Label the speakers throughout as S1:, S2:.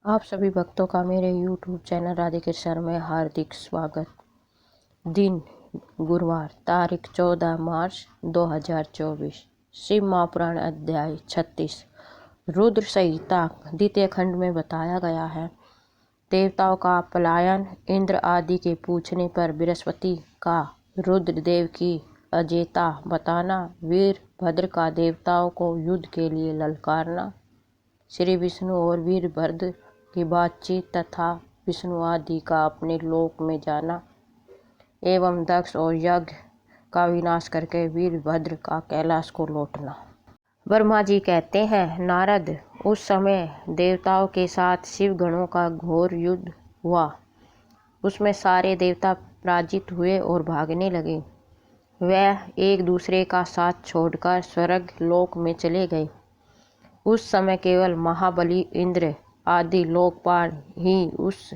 S1: आप सभी भक्तों का मेरे YouTube चैनल राधे कृष्ण में हार्दिक स्वागत। दिन गुरुवार, तारीख 14 मार्च 2024। शिव महापुराण अध्याय 36 रुद्र संहिता द्वितीय खंड में बताया गया है। देवताओं का पलायन। इंद्र आदि के पूछने पर बृहस्पति का रुद्रदेव की अजेयता बताना। वीरभद्र का देवताओं को युद्ध के लिए ललकारना। श्री विष्णु और वीरभद्र की बातचीत तथा विष्णु आदि का अपने लोक में जाना एवं दक्ष और यज्ञ का विनाश करके वीरभद्र का कैलाश को लौटना। ब्रह्मा जी कहते हैं, नारद, उस समय देवताओं के साथ शिव गणों का घोर युद्ध हुआ। उसमें सारे देवता पराजित हुए और भागने लगे। वह एक दूसरे का साथ छोड़कर स्वर्ग लोक में चले गए। उस समय केवल महाबली इंद्र आदि लोकपाल ही उस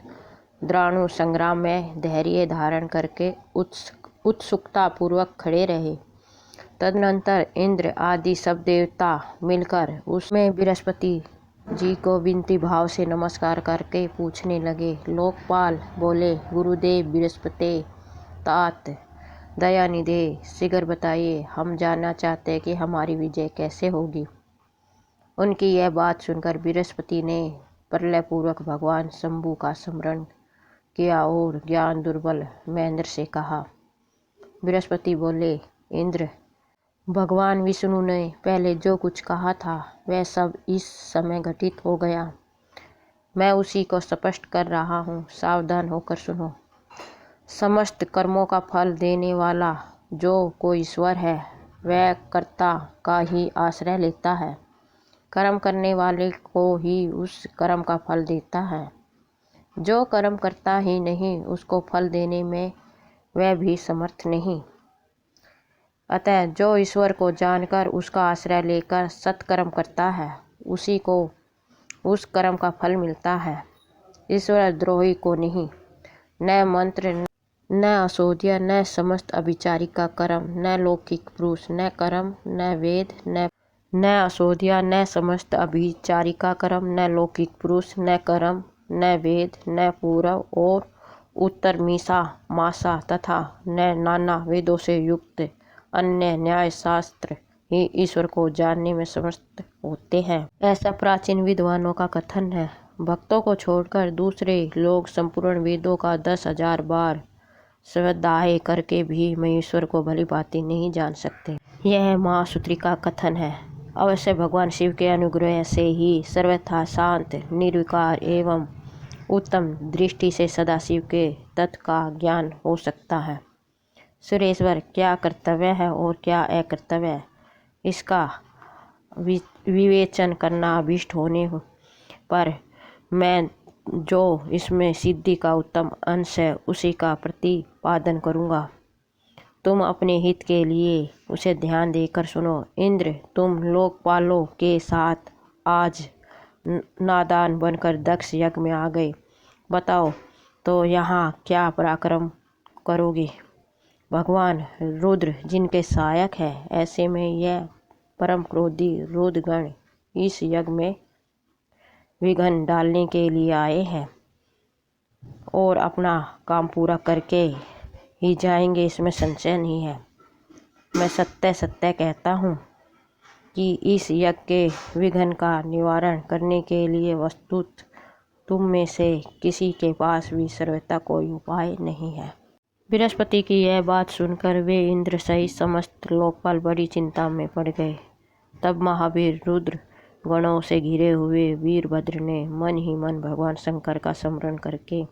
S1: द्राणु संग्राम में धैर्य धारण करके उत्सुकता पूर्वक खड़े रहे। तदनंतर इंद्र आदि सब देवता मिलकर उसमें बृहस्पति जी को विनती भाव से नमस्कार करके पूछने लगे। लोकपाल बोले, गुरुदेव बृहस्पति तात दयानिधे, शीघ्र बताइए, हम जानना चाहते हैं कि हमारी विजय कैसे होगी। उनकी यह बात सुनकर बृहस्पति ने प्रलय पूर्वक भगवान शंभु का स्मरण किया और ज्ञान दुर्बल महेंद्र से कहा। बृहस्पति बोले, इंद्र, भगवान विष्णु ने पहले जो कुछ कहा था वह सब इस समय घटित हो गया। मैं उसी को स्पष्ट कर रहा हूँ, सावधान होकर सुनो। समस्त कर्मों का फल देने वाला जो कोई ईश्वर है वह कर्ता का ही आश्रय लेता है। कर्म करने वाले को ही उस कर्म का फल देता है। जो कर्म करता ही नहीं उसको फल देने में वह भी समर्थ नहीं। अतः जो ईश्वर को जानकर उसका आश्रय लेकर सत्कर्म करता है उसी को उस कर्म का फल मिलता है, ईश्वर द्रोही को नहीं। न मंत्र, न असोध्या, न समस्त अभिचारिक का कर्म, न लौकिक पुरुष, न कर्म, न वेद, न असोध्या, न समस्त अभिचारिका कर्म, न लौकिक पुरुष, न कर्म, न वेद, न पूर्व और उत्तर मीसा मासा तथा न नाना वेदों से युक्त अन्य न्याय शास्त्र ही ईश्वर को जानने में समर्थ होते हैं। ऐसा प्राचीन विद्वानों का कथन है। भक्तों को छोड़कर दूसरे लोग संपूर्ण वेदों का 10,000 बार स्वाध्याय करके भी मैं ईश्वर को भली भांति नहीं जान सकते। यह महासूत्री का कथन है। अवश्य भगवान शिव के अनुग्रह से ही सर्वथा शांत, निर्विकार एवं उत्तम दृष्टि से सदाशिव के तत्व का ज्ञान हो सकता है। सुरेश्वर क्या कर्तव्य है और क्या अकर्तव्य है, इसका विवेचन करना अभीष्ट होने पर मैं जो इसमें सिद्धि का उत्तम अंश है उसी का प्रतिपादन करूँगा। तुम अपने हित के लिए उसे ध्यान देकर सुनो। इंद्र, तुम लोकपालों के साथ आज नादान बनकर दक्ष यज्ञ में आ गए। बताओ तो यहाँ क्या पराक्रम करोगे। भगवान रुद्र जिनके सहायक है, ऐसे में यह परम क्रोधी रुद्रगण इस यज्ञ में विघ्न डालने के लिए आए हैं और अपना काम पूरा करके ही जाएंगे, इसमें संशय नहीं है। मैं सत्य सत्य कहता हूँ कि इस यज्ञ के विघ्न का निवारण करने के लिए वस्तुत तुम में से किसी के पास भी सर्वथा कोई उपाय नहीं है। बृहस्पति की यह बात सुनकर वे इंद्र सहित समस्त लोकपाल बड़ी चिंता में पड़ गए। तब महावीर रुद्र गणों से घिरे हुए वीरभद्र ने मन ही मन भगवान शंकर का स्मरण करके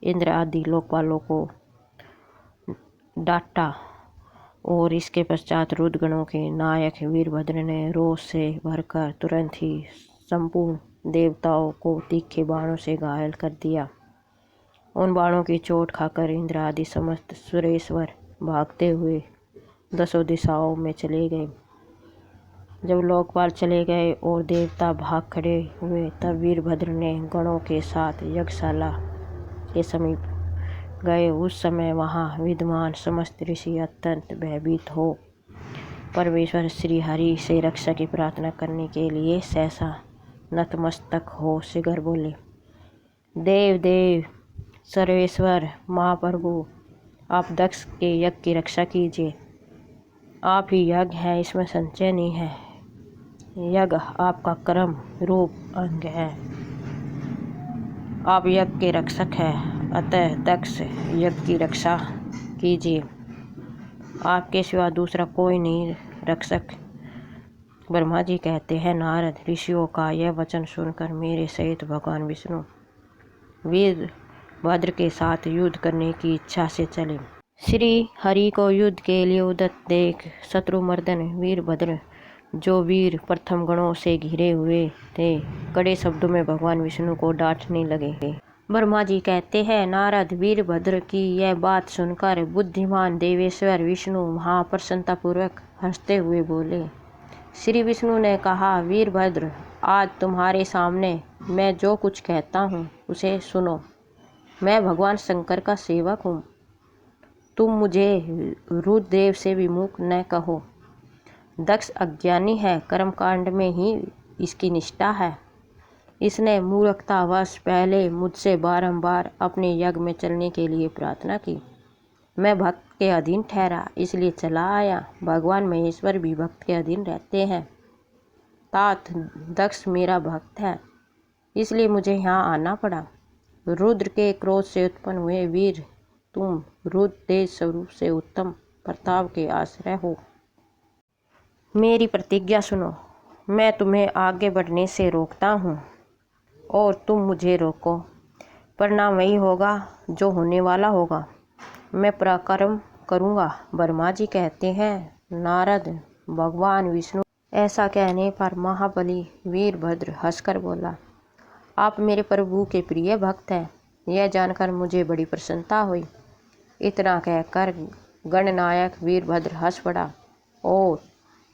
S1: इंद्र आदि लोकपालों को डांटा और इसके पश्चात रुद्रगणों के नायक वीरभद्र ने रोष से भरकर तुरंत ही संपूर्ण देवताओं को तीखे बाणों से घायल कर दिया। उन बाणों की चोट खाकर इंद्र आदि समस्त सुरेश्वर भागते हुए 10 दिशाओं में चले गए। जब लोकपाल चले गए और देवता भाग खड़े हुए तब वीरभद्र ने गणों के साथ यज्ञशाला के समीप गए। उस समय वहाँ विद्यमान समस्त ऋषि अत्यंत भयभीत हो परमेश्वर श्री हरि से रक्षा की प्रार्थना करने के लिए सहसा नतमस्तक हो शीघ्र बोले, देव देव सर्वेश्वर महाप्रभु, आप दक्ष के यज्ञ की रक्षा कीजिए। आप ही यज्ञ है, इसमें संशय नहीं है। यज्ञ आपका कर्म रूप अंग है। आप यज्ञ के रक्षक हैं, अतः दक्ष यज्ञ की रक्षा कीजिए। आपके सिवा दूसरा कोई नहीं रक्षक। ब्रह्मा जी कहते हैं, नारद ऋषियों का यह वचन सुनकर मेरे सहित भगवान विष्णु वीरभद्र के साथ युद्ध करने की इच्छा से चले। श्री हरि को युद्ध के लिए उद्यत देख शत्रुमर्दन वीरभद्र, जो वीर प्रथम गणों से घिरे हुए थे, कड़े शब्दों में भगवान विष्णु को डांटने लगे। ब्रह्मा जी कहते हैं, नारद वीरभद्र की यह बात सुनकर बुद्धिमान देवेश्वर विष्णु महाप्रसन्नतापूर्वक हंसते हुए बोले। श्री विष्णु ने कहा, वीरभद्र, आज तुम्हारे सामने मैं जो कुछ कहता हूँ उसे सुनो। मैं भगवान शंकर का सेवक हूँ। तुम मुझे रुद्रदेव से विमुख न कहो। दक्ष अज्ञानी है, कर्मकांड में ही इसकी निष्ठा है। इसने मूर्खतावश पहले मुझसे बारंबार अपने यज्ञ में चलने के लिए प्रार्थना की। मैं भक्त के अधीन ठहरा, इसलिए चला आया। भगवान महेश्वर भी भक्त के अधीन रहते हैं। तात दक्ष मेरा भक्त है, इसलिए मुझे यहाँ आना पड़ा। रुद्र के क्रोध से उत्पन्न हुए वीर, तुम रुद्र तेज स्वरूप से उत्तम प्रताप के आश्रय हो। मेरी प्रतिज्ञा सुनो। मैं तुम्हें आगे बढ़ने से रोकता हूँ और तुम मुझे रोको। परिणाम वही होगा जो होने वाला होगा। मैं पराक्रम करूँगा। ब्रह्मा जी कहते हैं, नारद भगवान विष्णु। ऐसा कहने पर महाबली वीरभद्र हंसकर बोला, आप मेरे प्रभु के प्रिय भक्त हैं। यह जानकर मुझे बड़ी प्रसन्नता हुई। इतना कहकर गणनायक वीरभद्र हंस पड़ा और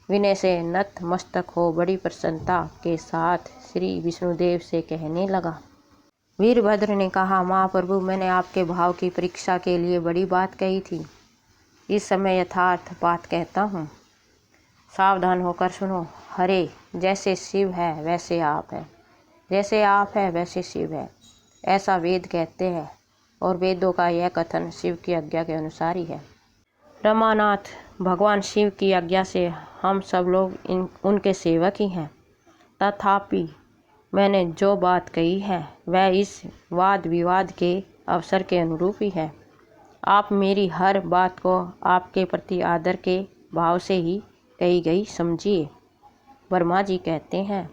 S1: विनय से नतमस्तक हो बड़ी प्रसन्नता के साथ श्री विष्णुदेव से कहने लगा। वीरभद्र ने कहा, महाप्रभु, मैंने आपके भाव की परीक्षा के लिए बड़ी बात कही थी। इस समय यथार्थ बात कहता हूँ, सावधान होकर सुनो। हरे जैसे शिव है वैसे आप है, जैसे आप है वैसे शिव है, ऐसा वेद कहते हैं और वेदों का यह कथन शिव की आज्ञा के अनुसार ही है। रमानाथ, भगवान शिव की आज्ञा से हम सब लोग उनके सेवक ही हैं। तथापि मैंने जो बात कही है वह इस वाद विवाद के अवसर के अनुरूप ही है। आप मेरी हर बात को आपके प्रति आदर के भाव से ही कही गई समझिए। ब्रह्मा जी कहते हैं,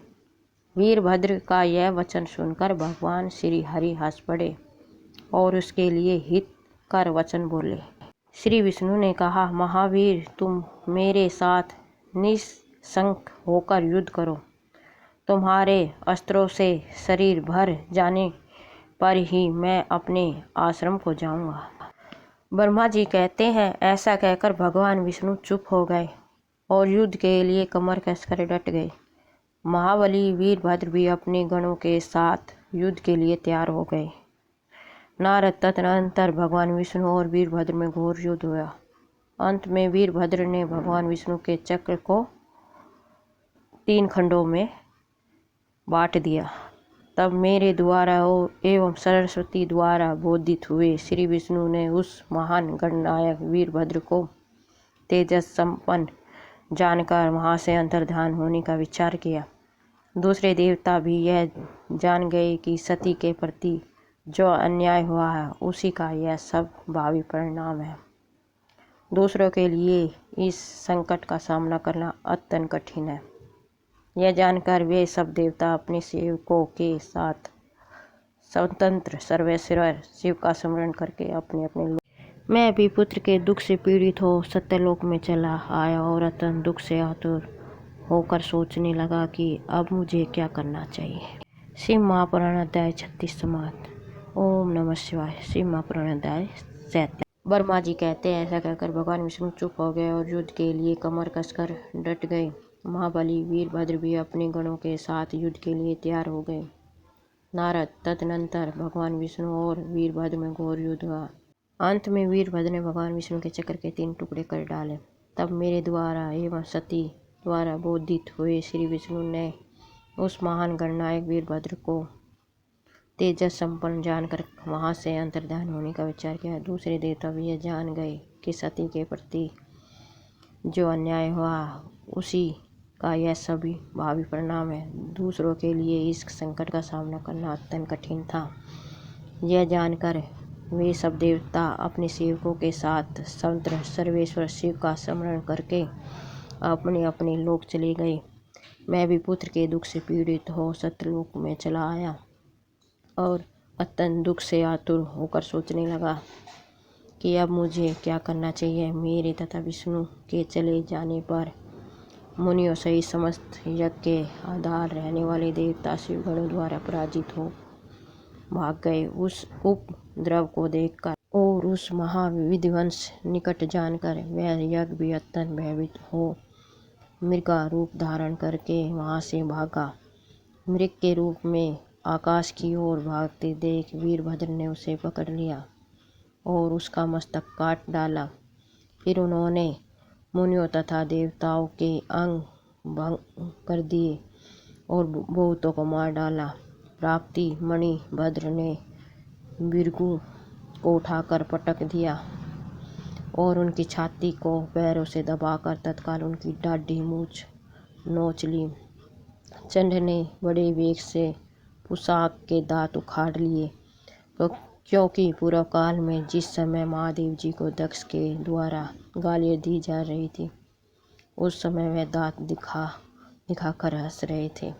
S1: वीरभद्र का यह वचन सुनकर भगवान श्री हरि हंस पड़े और उसके लिए हित कर वचन बोले। श्री विष्णु ने कहा, महावीर, तुम मेरे साथ निशंक होकर युद्ध करो। तुम्हारे अस्त्रों से शरीर भर जाने पर ही मैं अपने आश्रम को जाऊंगा। ब्रह्मा जी कहते हैं, ऐसा कहकर भगवान विष्णु चुप हो गए और युद्ध के लिए कमर कसकर डट गए। महाबली वीरभद्र भी अपने गणों के साथ युद्ध के लिए तैयार हो गए। नारद तदनंतर भगवान विष्णु और वीरभद्र में घोर युद्ध हुआ। अंत में वीरभद्र ने भगवान विष्णु के चक्र को 3 खंडों में बांट दिया। तब मेरे द्वारा एवं सरस्वती द्वारा बोधित हुए श्री विष्णु ने उस महान गणनायक वीरभद्र को तेजस संपन्न जानकर वहाँ से अंतर्धान होने का विचार किया। दूसरे देवता भी यह जान गए कि सती के प्रति जो अन्याय हुआ है उसी का यह सब भावी परिणाम है। दूसरों के लिए इस संकट का सामना करना अत्यंत कठिन है। यह जानकर वे सब देवता अपने सेवकों के साथ स्वतंत्र सर्वेश्वर शिव का स्मरण करके अपने अपने मैं भी पुत्र के दुख से पीड़ित हो सत्यलोक में चला आया और अत्यंत दुख से आतुर होकर सोचने लगा कि अब मुझे क्या करना चाहिए। शिव महापुराण अध्याय 36 समाप्त। ओम नमः शिवाय। शिव महापुराण अध्याय 7। ब्रह्मा जी कहते हैं, ऐसा कहकर भगवान विष्णु चुप हो गए और युद्ध के लिए कमर कसकर डट गए। महाबली वीरभद्र भी अपने गणों के साथ युद्ध के लिए तैयार हो गए। नारद तदनंतर भगवान विष्णु और वीरभद्र में घोर युद्ध हुआ। अंत में वीरभद्र ने भगवान विष्णु के चक्र के 3 टुकड़े कर डाले। तब मेरे द्वारा एवं सती द्वारा बोधित हुए श्री विष्णु ने उस महान गणनायक वीरभद्र को तेजस संपन्न जानकर वहाँ से अंतर्धान होने का विचार किया। दूसरे देवता भी यह जान गए कि सती के प्रति जो अन्याय हुआ उसी का यह सभी भावी परिणाम है। दूसरों के लिए इस संकट का सामना करना अत्यंत कठिन था। यह जानकर वे सब देवता अपने सेवकों के साथ संत सर्वेश्वर शिव का स्मरण करके अपने अपने लोक चले गए। मैं भी पुत्र के दुख से पीड़ित हो सत्यलोक में चला आया और अत्यंत दुख से आतुर होकर सोचने लगा कि अब मुझे क्या करना चाहिए। मेरे तथा विष्णु के चले जाने पर मुनियों सहित समस्त यज्ञ के आधार रहने वाले देवता शिवगणों द्वारा पराजित हो भाग गए। उस उपद्रव को देखकर और उस महाविध्वंस निकट जानकर वह यज्ञ भी अत्यंत भयभीत हो मृग का रूप धारण करके वहाँ से भागा। मृग के रूप में आकाश की ओर भागते देख वीरभद्र ने उसे पकड़ लिया और उसका मस्तक काट डाला। फिर उन्होंने मुनियों तथा देवताओं के अंग भंग कर दिए और बहुतों को मार डाला। प्राप्ति मणि भद्र ने भृगु को उठाकर पटक दिया और उनकी छाती को पैरों से दबाकर तत्काल उनकी डाढ़ी मूंछ नोच ली। चंड ने बड़े वेग से पुशाक के दांत उखाड़ लिए क्योंकि पूर्व काल में जिस समय महादेव जी को दक्ष के द्वारा गालियाँ दी जा रही थी उस समय वह दांत दिखाकर हंस रहे थे।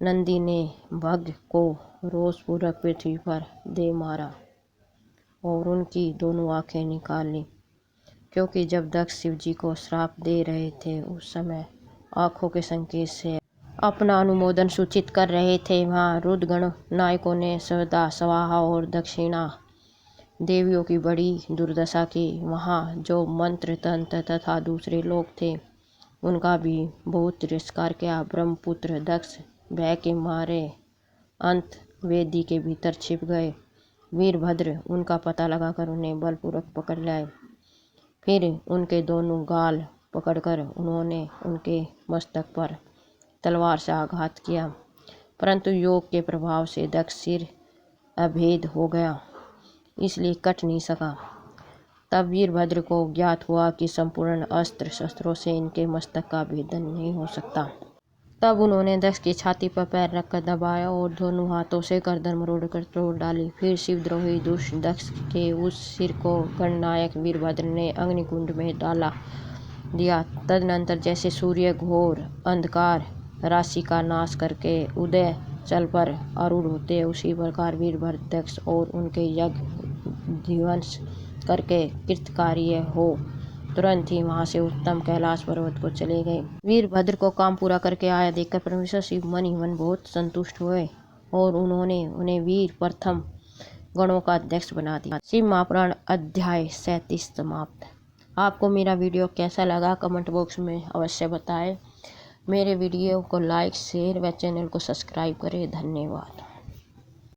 S1: नंदी ने भग को रोषपूर्वक पृथ्वी पर दे मारा और उनकी दोनों आंखें निकाल ली क्योंकि जब दक्ष शिव जी को श्राप दे रहे थे उस समय आंखों के संकेत से अपना अनुमोदन सूचित कर रहे थे। वहाँ रुद्रगण नायकों ने सवदा स्वाहा और दक्षिणा देवियों की बड़ी दुर्दशा की। वहाँ जो मंत्र तंत्र तथा दूसरे लोग थे उनका भी बहुत तिरस्कार किया। ब्रह्मपुत्र दक्ष भय के मारे अंत वेदी के भीतर छिप गए। वीरभद्र उनका पता लगाकर उन्हें बलपूर्वक पकड़ लाए। फिर उनके दोनों गाल पकड़कर उन्होंने उनके मस्तक पर तलवार से आघात किया, परंतु योग के प्रभाव से दक्ष सिर अभेद हो गया, इसलिए कट नहीं सका। तब वीरभद्र को ज्ञात हुआ कि संपूर्ण अस्त्र शस्त्रों से इनके मस्तक का भेदन नहीं हो सकता। तब उन्होंने दक्ष की छाती पर पैर रखकर दबाया और दोनों हाथों से गर्दन मरोड़कर तोड़ डाली। फिर शिवद्रोही दुष्ट दक्ष के उस सिर को गणनायक वीरभद्र ने अग्निकुंड में डाला दिया। तदनंतर जैसे सूर्य घोर अंधकार राशि का नाश करके उदय चल पर आरूढ़ होते उसी प्रकार वीरभद्र दक्ष और उनके यज्ञ ध्वंस करके कृतकार्य हो तुरंत ही वहां से उत्तम कैलाश पर्वत को चले गए। वीरभद्र को काम पूरा करके आया देखकर परमेश्वर शिव मन ही मन बहुत संतुष्ट हुए और उन्होंने उन्हें वीर प्रथम गणों का अध्यक्ष बना दिया। शिव महापुराण अध्याय 37 समाप्त। आपको मेरा वीडियो कैसा लगा कमेंट बॉक्स में अवश्य बताएं। मेरे वीडियो को लाइक शेयर व चैनल को सब्सक्राइब करें। धन्यवाद।